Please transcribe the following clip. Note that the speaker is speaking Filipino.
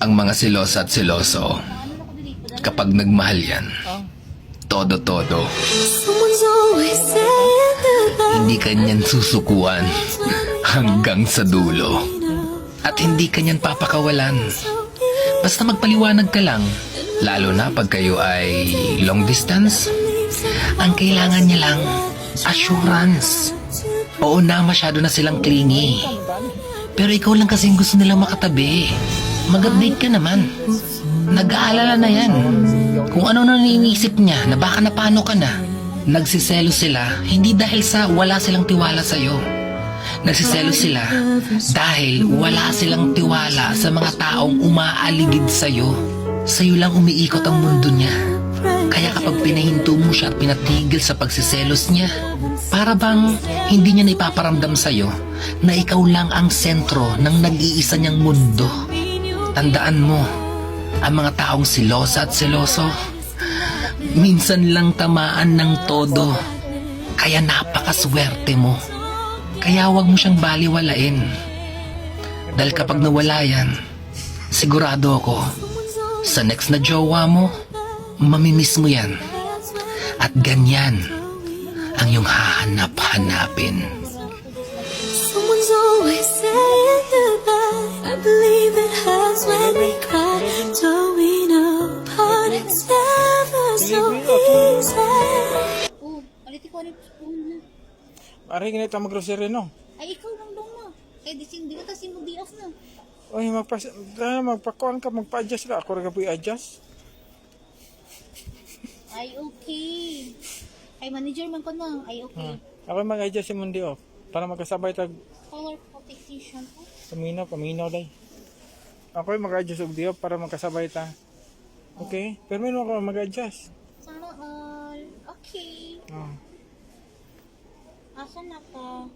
Ang mga selosa at seloso, kapag nagmahal yan, todo-todo. Hindi kanyan susukuan hanggang sa dulo. At hindi kanyan papakawalan. Basta magpaliwanag ka lang, lalo na pag kayo ay long distance. Ang kailangan niya lang, assurance. Oo na, masyado na silang clingy. Pero ikaw lang kasing gusto nilang makatabi. Mag-update ka naman. Nag-aalala na yan. Kung ano na iniisip niya na baka napano ka na. Nagsiselo sila, hindi dahil sa wala silang tiwala sa'yo. Nagsiselo sila dahil wala silang tiwala sa mga taong umaaligid sa'yo. Sa'yo lang umiikot ang mundo niya. Kaya kapag pinahinto mo siya at pinatigil sa pagsiselos niya, para bang hindi niya naipaparamdam sa'yo na ikaw lang ang sentro ng nag-iisa niyang mundo. Tandaan mo, ang mga taong silosa at seloso, minsan lang tamaan ng todo. Kaya napakaswerte mo. Kaya wag mo siyang baliwalain. Dahil kapag nawala yan, sigurado ako, sa next na jowa mo, mamimiss mo yan. At ganyan ang iyong hahanap-hanapin. Someone's always saying goodbye. I believe it hurts when we cry. Going apart, it's never so easy. Oh, aliti ko rin spoon na. Aray, ganito ang mag-grocery, no? Ay, ikaw lang daw ma. Kaya di ka kasi mo di off na. Uy, magpakuan ka, magpa-adjust ka. Ako rin ka po i-adjust. Ay, okay. Ay, manager man ko na. Ay, okay. Ako mag-adjust si Mundi, oh. Para magkasabay tag Color protection po. paminaw day. Ako mag-adjust og diop para magkasabay ta. Okay? Pero meron ako mag-adjust. Sana all. Okay. Oh. Asa na ka?